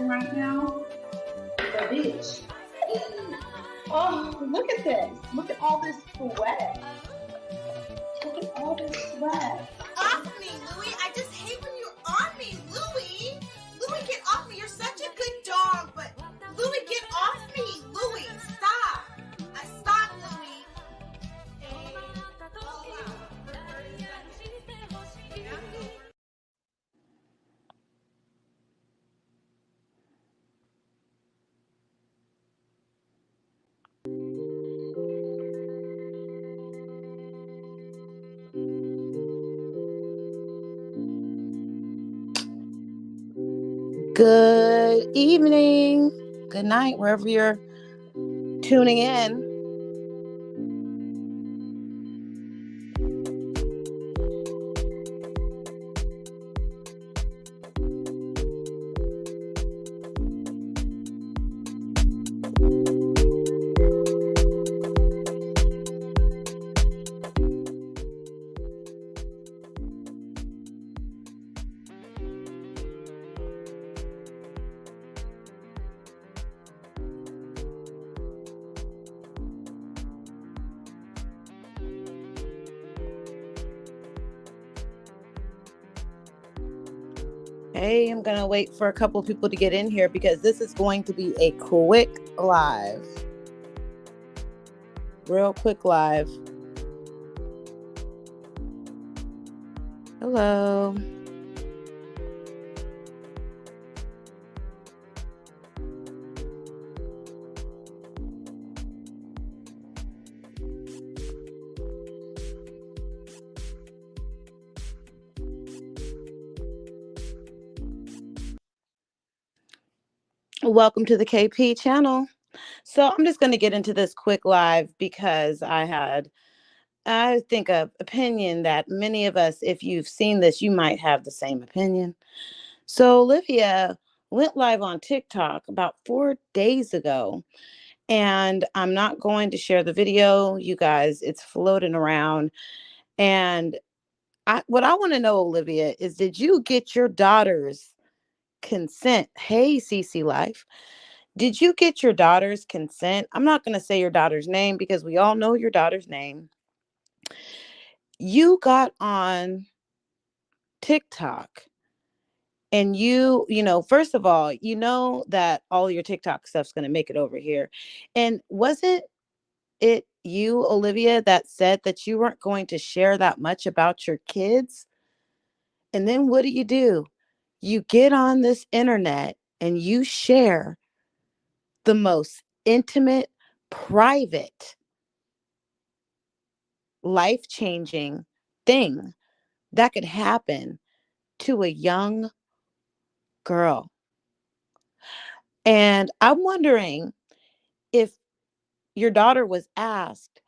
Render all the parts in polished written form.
doing right now? The beach. Oh, look at this. Look at all this sweat. Look at all this sweat. Off me, Louie. I just hate when you're on me, Louie. Louie, get off me. You're such a good dog, but Louie, get off me. Louie, stop. Stop, Louie. Hey. Good evening. Good night, wherever you're tuning in. Hey, I'm going to wait for a couple of people to get in here because this is going to be a quick live. Real quick live. Hello. Welcome to the KP channel. So I'm just going to get into this quick live because I think, an opinion that many of us, if you've seen this, you might have the same opinion. So Olivia went live on TikTok about 4 days ago, and I'm not going to share the video, you guys. It's floating around. And what I want to know, Olivia, is did you get your daughter's consent? Hey, CC Life. Did you get your daughter's consent? I'm not going to say your daughter's name because we all know your daughter's name. You got on TikTok and you know, first of all, you know that all your TikTok stuff's going to make it over here. And wasn't it you, Olivia, that said that you weren't going to share that much about your kids? And then what do? You get on this internet and you share the most intimate, private, life-changing thing that could happen to a young girl. And I'm wondering if your daughter was asked,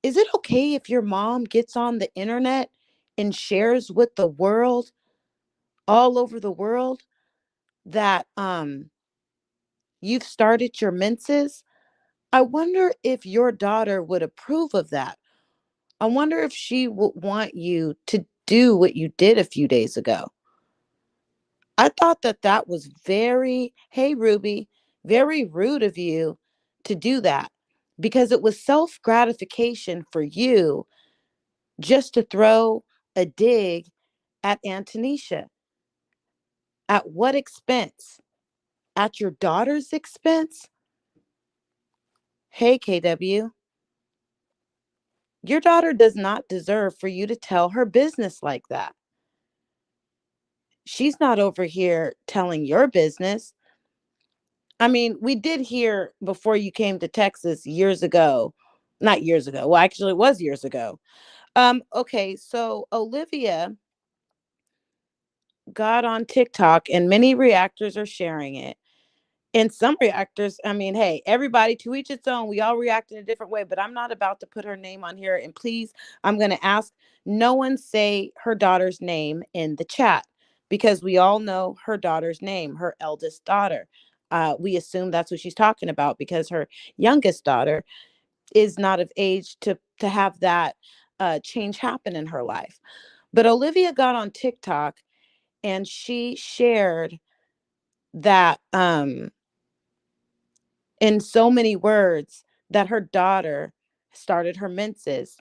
is it okay if your mom gets on the internet and shares with the world, all over the world, that you've started your menses? I wonder if your daughter would approve of that. I wonder if she would want you to do what you did a few days ago. I thought that was very, hey, Ruby, very rude of you to do that, because it was self-gratification for you just to throw a dig at Antonisha. At what expense? At your daughter's expense? Hey, KW, your daughter does not deserve for you to tell her business like that. She's not over here telling your business. I mean, we did hear before you came to Texas years ago, not years ago. Well, actually, it was years ago. Okay, so Olivia got on TikTok and many reactors are sharing it. And some reactors, I mean, hey, everybody to each its own. We all react in a different way, but I'm not about to put her name on here. And please, I'm going to ask no one say her daughter's name in the chat, because we all know her daughter's name, her eldest daughter. We assume that's what she's talking about because her youngest daughter is not of age to have that change happen in her life. But Olivia got on TikTok and she shared that in so many words that her daughter started her menses,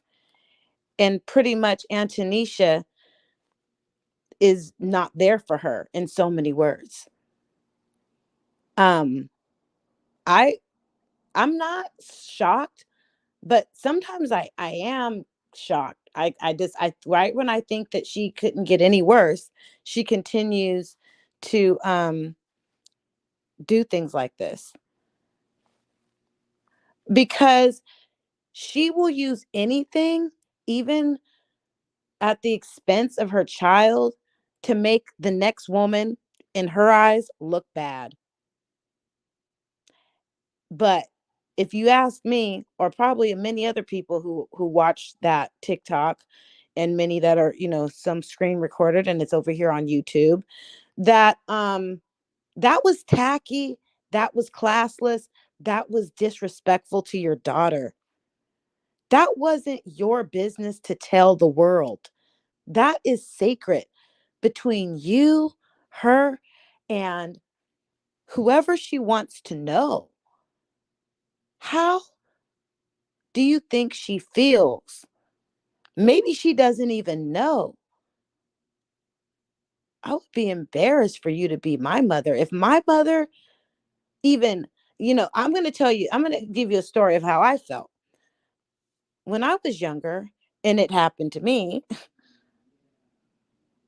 and pretty much Antonisha is not there for her in so many words. Um I I'm not shocked, but sometimes I am shocked. I right when I think that she couldn't get any worse, she continues to do things like this, because she will use anything, even at the expense of her child, to make the next woman in her eyes look bad. But if you ask me, or probably many other people who watch that TikTok, and many that are, some screen recorded and it's over here on YouTube, that that was tacky, that was classless, that was disrespectful to your daughter. That wasn't your business to tell the world. That is sacred between you, her, and whoever she wants to know. How do you think she feels? Maybe she doesn't even know. I would be embarrassed for you to be my mother. If my mother even, I'm going to tell you, I'm going to give you a story of how I felt when I was younger, and it happened to me.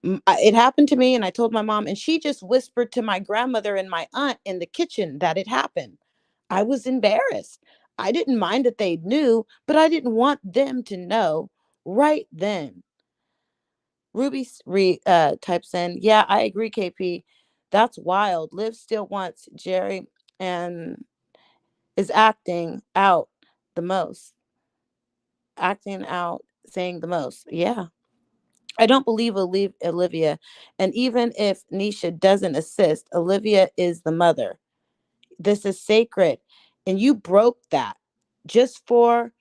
It happened to me, and I told my mom, and she just whispered to my grandmother and my aunt in the kitchen that it happened. I was embarrassed. I didn't mind that they knew, but I didn't want them to know right then. Types in, yeah, I agree, KP. That's wild. Liv still wants Jerry and is the most, acting out, saying the most. Yeah. I don't believe Olivia. And even if Nisha doesn't assist, Olivia is the mother. This is sacred. And you broke that just for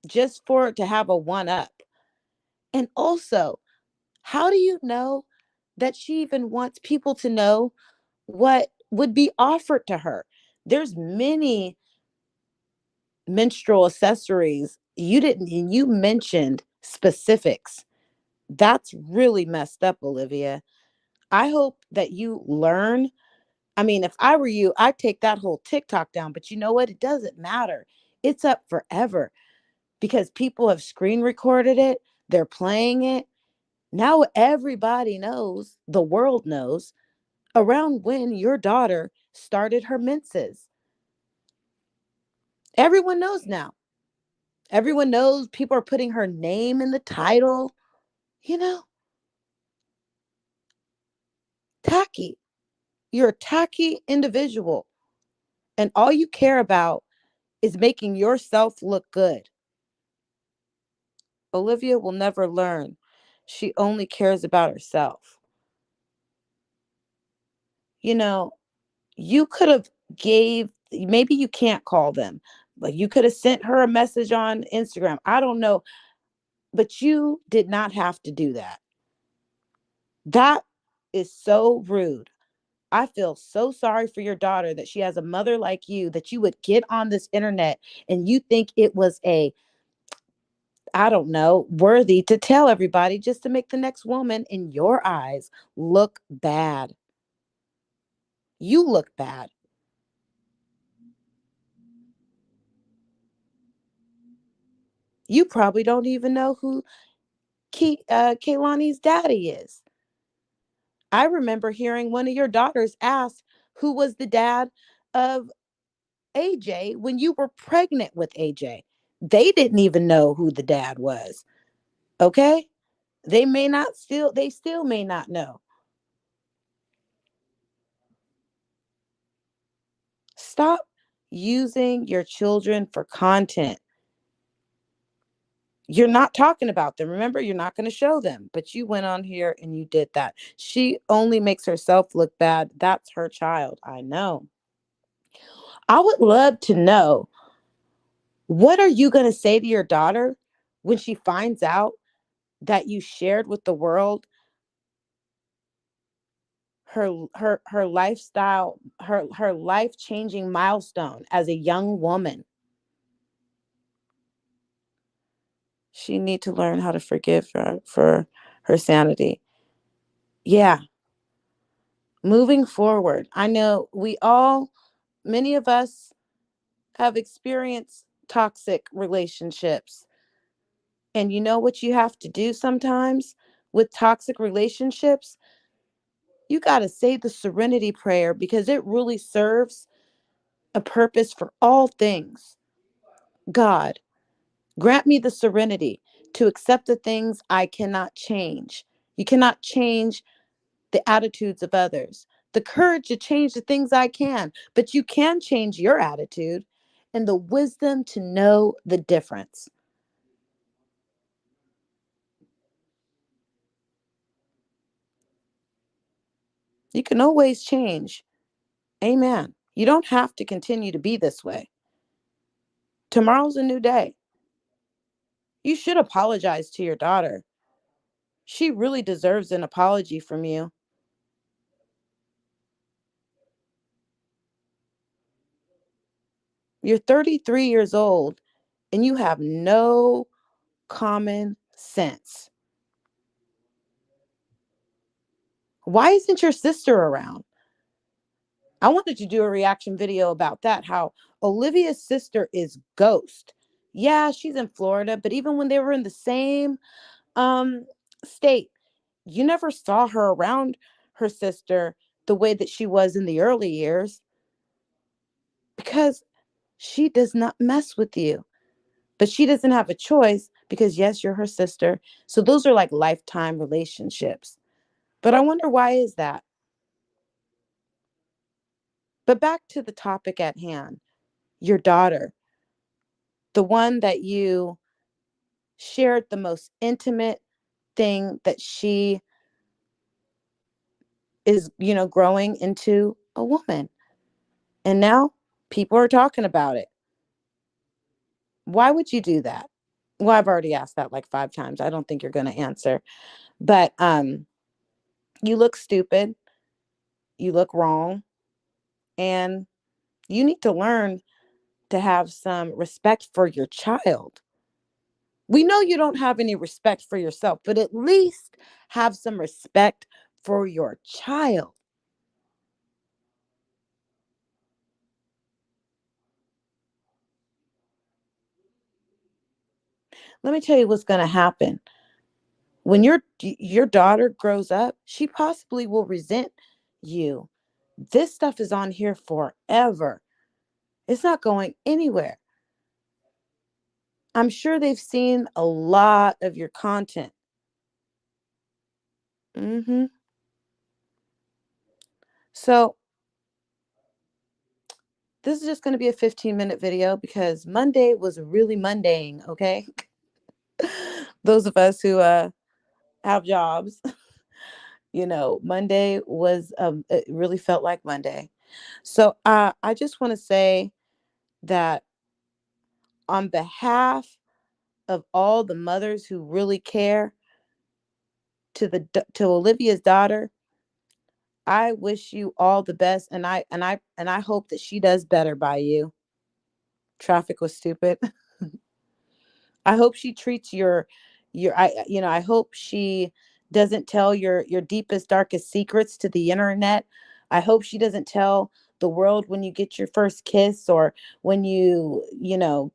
to have a one up. And also, how do you know that she even wants people to know what would be offered to her? There's many menstrual accessories. You mentioned specifics. That's really messed up, Olivia. I hope that you learn. I mean, if I were you, I'd take that whole TikTok down, but you know what? It doesn't matter. It's up forever because people have screen recorded it. They're playing it. Now everybody knows, the world knows, around when your daughter started her menses. Everyone knows now. Everyone knows, people are putting her name in the title. You know, tacky. You're a tacky individual. And all you care about is making yourself look good. Olivia will never learn. She only cares about herself. You know, you could have maybe you can't call them. Like, you could have sent her a message on Instagram. I don't know, but you did not have to do that. That is so rude. I feel so sorry for your daughter that she has a mother like you, that you would get on this internet and you think it was I don't know, worthy to tell everybody just to make the next woman in your eyes look bad. You look bad. You probably don't even know who Kaylani's daddy is. I remember hearing one of your daughters ask who was the dad of AJ when you were pregnant with AJ. They didn't even know who the dad was. Okay? They still may not know. Stop using your children for content. You're not talking about them. Remember, you're not going to show them, but you went on here and you did that. She only makes herself look bad. That's her child. I know. I would love to know, what are you going to say to your daughter when she finds out that you shared with the world her lifestyle, her life-changing milestone as a young woman. She need to learn how to forgive her for her sanity. Yeah, moving forward. I know many of us have experienced toxic relationships. And you know what you have to do sometimes with toxic relationships? You got to say the serenity prayer because it really serves a purpose for all things. God, grant me the serenity to accept the things I cannot change. You cannot change the attitudes of others, the courage to change the things I can, but you can change your attitude and the wisdom to know the difference. You can always change. Amen. You don't have to continue to be this way. Tomorrow's a new day. You should apologize to your daughter. She really deserves an apology from you. You're 33 years old and you have no common sense. Why isn't your sister around? I wanted to do a reaction video about that, how Olivia's sister is ghost. Yeah, she's in Florida, but even when they were in the same um state, you never saw her around her sister the way that she was in the early years because she does not mess with you. But she doesn't have a choice because, yes, you're her sister. So those are like lifetime relationships. But I wonder, why is that? But back to the topic at hand, your daughter, the one that you shared the most intimate thing that she is, growing into a woman. And now people are talking about it. Why would you do that? Well, I've already asked that like 5 times. I don't think you're going to answer. But you look stupid. You look wrong. And you need to learn to have some respect for your child. We know you don't have any respect for yourself, but at least have some respect for your child. Let me tell you what's going to happen. When your daughter grows up, she possibly will resent you. This stuff is on here forever. It's not going anywhere. I'm sure they've seen a lot of your content. Hmm. So this is just going to be a 15-minute video because Monday was really Mondaying, okay? Those of us who have jobs, Monday was, it really felt like Monday. So I just want to say that on behalf of all the mothers who really care, to Olivia's daughter, I wish you all the best, and I hope that she does better by you. Traffic was stupid. I hope she treats I hope she doesn't tell your deepest darkest secrets to the internet. I hope she doesn't tell the world when you get your first kiss, or when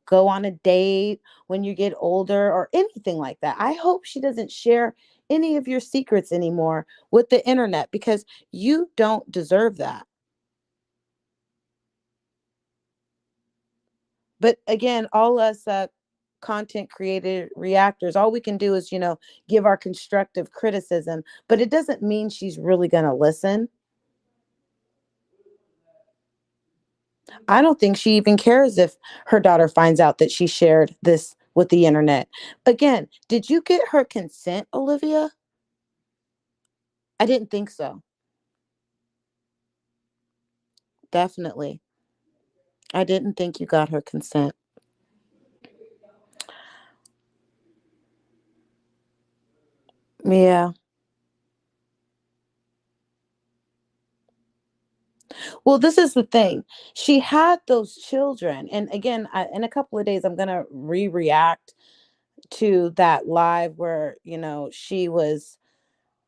go on a date, when you get older, or anything like that. I hope she doesn't share any of your secrets anymore with the internet because you don't deserve that. But again, all us content creator reactors, all we can do is, give our constructive criticism, but it doesn't mean she's really going to listen. I don't think she even cares if her daughter finds out that she shared this with the internet. Again, did you get her consent, Olivia? I didn't think so. Definitely. I didn't think you got her consent. Yeah. Well, this is the thing. She had those children. And again, in a couple of days, I'm going to react to that live where, she was.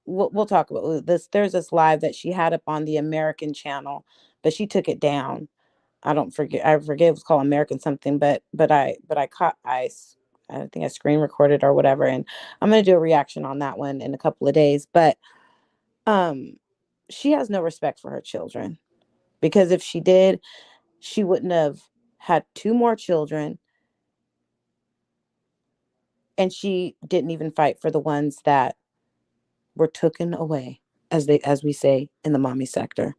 We'll talk about this. There's this live that she had up on the American channel, but she took it down. I forget it was called American something, but I caught I think I screen recorded or whatever, and I'm gonna do a reaction on that one in a couple of days. But um, she has no respect for her children, because if she did, she wouldn't have had two more children, and she didn't even fight for the ones that were taken away, as we say in the mommy sector.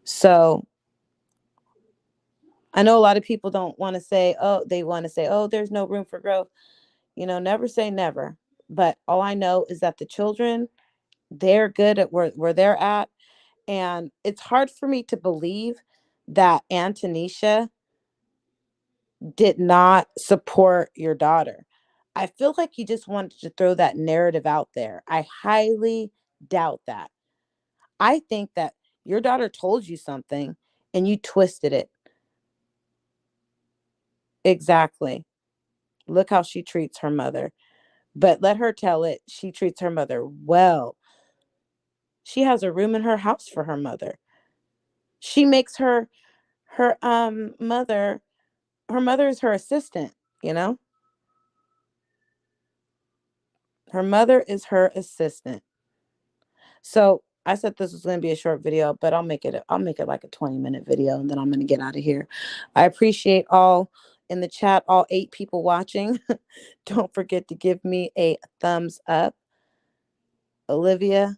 So I know a lot of people don't want to say, oh, they want to say, oh, there's no room for growth. Never say never. But all I know is that the children, they're good at where they're at. And it's hard for me to believe that Antonisha did not support your daughter. I feel like he just wanted to throw that narrative out there. I highly doubt that. I think that your daughter told you something and you twisted it. Exactly. Look how she treats her mother. But let her tell it. She treats her mother well. She has a room in her house for her mother. She makes her mother, her mother is her assistant, you know? Her mother is her assistant. So I said this was going to be a short video, but I'll make it like a 20-minute video, and then I'm going to get out of here. I appreciate all in the chat, all 8 people watching. Don't forget to give me a thumbs up. Olivia,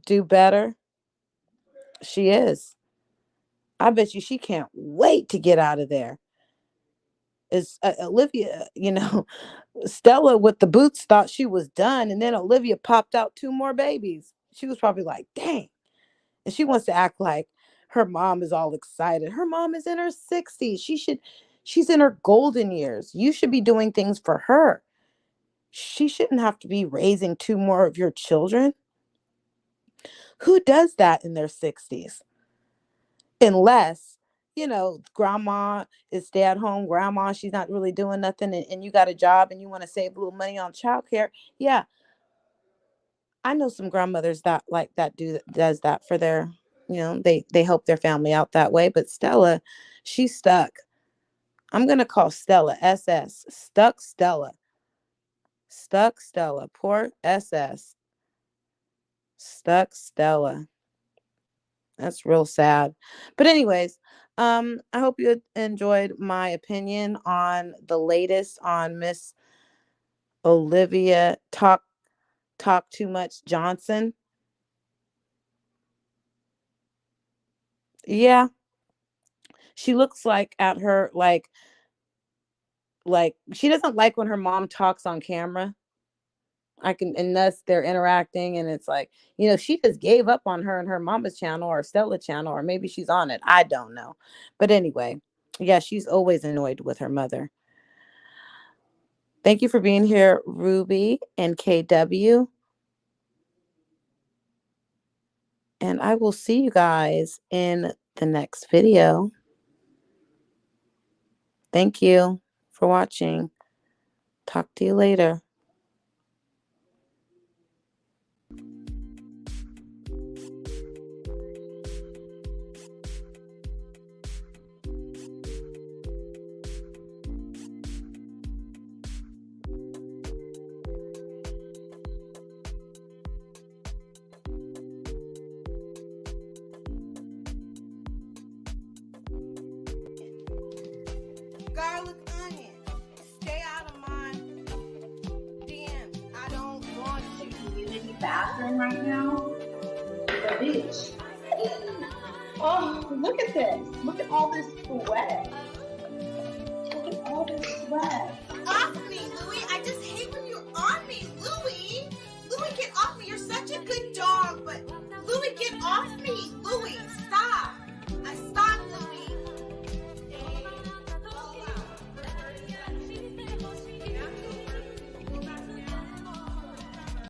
do better. She is. I bet you she can't wait to get out of there. Is Olivia, Stella with the boots thought she was done, and then Olivia popped out 2 more babies. She was probably like, dang. And she wants to act like her mom is all excited. Her mom is in her 60s. She's in her golden years. You should be doing things for her. She shouldn't have to be raising 2 more of your children. Who does that in their 60s? Unless, grandma is stay at home grandma, she's not really doing nothing, and you got a job and you want to save a little money on childcare. Yeah, I know some grandmothers that like that does that for their, they help their family out that way. But Stella, she's stuck. I'm gonna call Stella SS. Stuck Stella, poor SS. Stuck Stella. That's real sad. But anyways, I hope you enjoyed my opinion on the latest on Miss Olivia Talk Too Much Johnson. Yeah, she looks like at her like she doesn't like when her mom talks on camera. And thus they're interacting, and it's like, she just gave up on her and her mama's channel or Stella channel, or maybe she's on it. I don't know. But anyway, yeah, she's always annoyed with her mother. Thank you for being here, Ruby and KW. And I will see you guys in the next video. Thank you for watching. Talk to you later. Garlic onion. Stay out of my DMs. I don't want you. You in the bathroom right now? The bitch. Oh, look at this. Look at all this sweat.